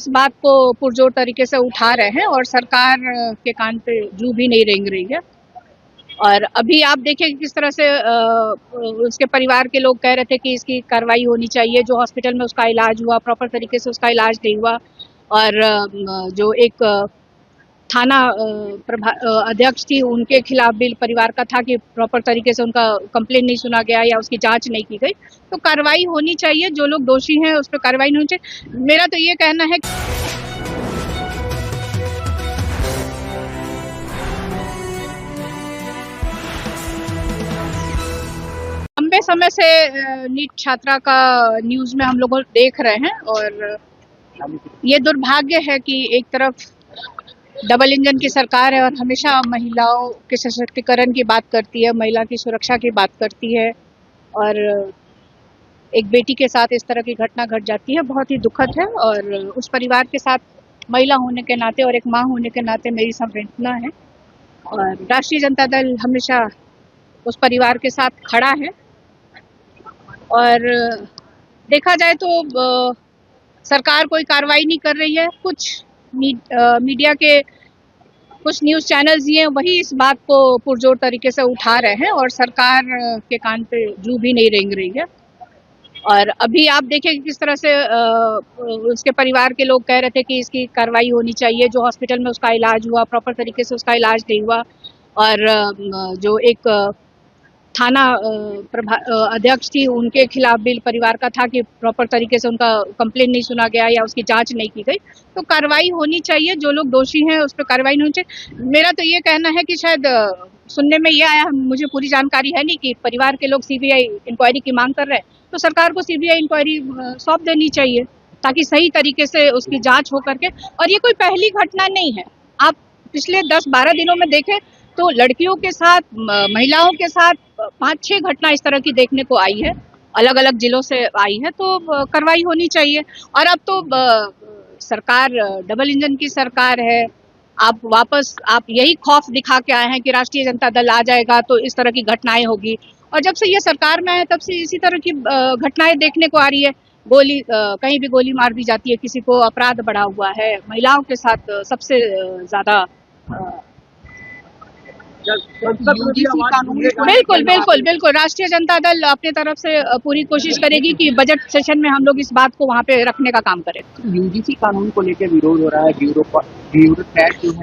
इस बात को पुरजोर तरीके से उठा रहे हैं और सरकार के कान पे जू भी नहीं रेंग रही है। और अभी आप देखिए किस तरह से उसके परिवार के लोग कह रहे थे कि इसकी कार्रवाई होनी चाहिए। जो हॉस्पिटल में उसका इलाज हुआ प्रॉपर तरीके से उसका इलाज नहीं हुआ, और जो एक थाना अध्यक्ष थी उनके खिलाफ भी परिवार का था कि प्रॉपर तरीके से उनका कंप्लेंट नहीं सुना गया या उसकी जांच नहीं की गई। तो कार्रवाई होनी चाहिए, जो लोग दोषी हैं उस पर कार्रवाई नहीं होनी चाहिए। मेरा तो ये कहना है लंबे समय से नीट छात्रा का न्यूज में हम लोग देख रहे हैं, और ये दुर्भाग्य है कि एक तरफ डबल इंजन की सरकार है और हमेशा महिलाओं के सशक्तिकरण की बात करती है, महिला की सुरक्षा की बात करती है, और एक बेटी के साथ इस तरह की घटना घट जाती है। बहुत ही दुखद है, और उस परिवार के साथ महिला होने के नाते और एक मां होने के नाते मेरी संवेदना है, और राष्ट्रीय जनता दल हमेशा उस परिवार के साथ खड़ा है। और देखा जाए तो सरकार कोई कार्रवाई नहीं कर रही है। कुछ मीडिया के कुछ न्यूज चैनल्स ये वही इस बात को पुरजोर तरीके से उठा रहे हैं और सरकार के कान पे जू भी नहीं रेंग रही है। और अभी आप देखिए किस तरह से उसके परिवार के लोग कह रहे थे कि इसकी कार्रवाई होनी चाहिए। जो हॉस्पिटल में उसका इलाज हुआ प्रॉपर तरीके से उसका इलाज नहीं हुआ, और जो एक थाना अध्यक्ष थी उनके खिलाफ भी परिवार का था कि प्रॉपर तरीके से उनका कंप्लेंट नहीं सुना गया या उसकी जांच नहीं की गई। तो कार्रवाई होनी चाहिए, जो लोग दोषी हैं उस पर कार्रवाई नहीं होनी चाहिए। मेरा तो ये कहना है कि शायद सुनने में ये आया, मुझे पूरी जानकारी है नहीं, कि परिवार के लोग सीबीआई इंक्वायरी की मांग कर रहे हैं। तो सरकार को सीबीआई इंक्वायरी सौंप देनी चाहिए ताकि सही तरीके से उसकी जांच हो करके। और ये कोई पहली घटना नहीं है, आप पिछले 10-12 दिनों में देखें तो लड़कियों के साथ महिलाओं के साथ 5-6 घटना इस तरह की देखने को आई है, अलग अलग जिलों से आई है। तो कार्रवाई होनी चाहिए। और अब तो सरकार डबल इंजन की सरकार है, आप यही खौफ दिखा के आए हैं कि राष्ट्रीय जनता दल आ जाएगा तो इस तरह की घटनाएं होगी। और जब से ये सरकार में है तब से इसी तरह की घटनाएं देखने को आ रही है। कहीं भी गोली मार दी जाती है किसी को, अपराध बढ़ा हुआ है, महिलाओं के साथ सबसे ज्यादा। बिल्कुल बिल्कुल बिल्कुल राष्ट्रीय जनता दल अपनी तरफ से पूरी कोशिश करेगी कि बजट सेशन में हम लोग इस बात को वहाँ पे रखने का काम करें। यूजीसी कानून को लेकर विरोध हो रहा है,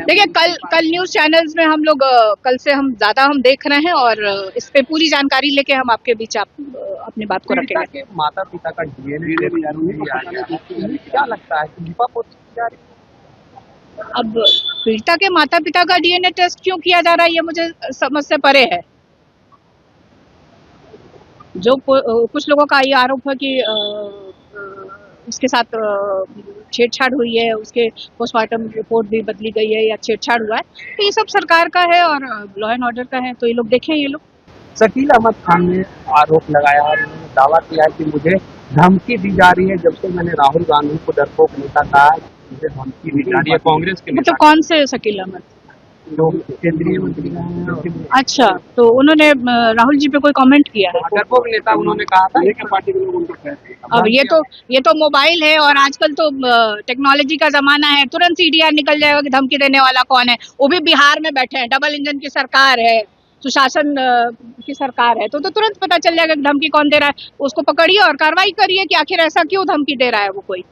देखिए कल न्यूज चैनल्स में हम लोग कल से हम देख रहे हैं, और इस पे पूरी जानकारी लेके हम आपके बीच अपनी बात को रखेंगे। माता पिता का डीएनए क्या लगता है अब पीड़िता के माता पिता का डीएनए टेस्ट क्यों किया जा रहा है, ये मुझे समझ से परे है। जो कुछ लोगों का ये आरोप है कि उसके साथ छेड़छाड़ हुई है, उसके पोस्टमार्टम रिपोर्ट भी बदली गई है या छेड़छाड़ हुआ है, तो ये सब सरकार का है और लॉ एंड ऑर्डर का है। तो ये लोग देखें। ये लोग शकील अहमद खान ने आरोप लगाया और दावा किया कि मुझे धमकी दी जा रही है। जब से मैंने राहुल गांधी को डरपोक नेता कहा, मुझे धमकी दी जा रही है कांग्रेस के। मतलब कौन से शकील अहमद? जो केंद्रीय मंत्री। अच्छा, तो उन्होंने राहुल जी पे कोई कमेंट किया है? डरपोक नेता उन्होंने कहा था, लेकिन पार्टी के लोग उनको अब ये तो मोबाइल है और आजकल तो टेक्नोलॉजी का जमाना है, तुरंत सीडीआर निकल जाएगा कि धमकी देने वाला कौन है। वो भी बिहार में बैठे हैं, डबल इंजन की सरकार है, सुशासन की सरकार है, तो तुरंत पता चल जाएगा कि धमकी कौन दे रहा है। उसको पकड़िए और कार्रवाई करिए कि आखिर ऐसा क्यों धमकी दे रहा है वो कोई।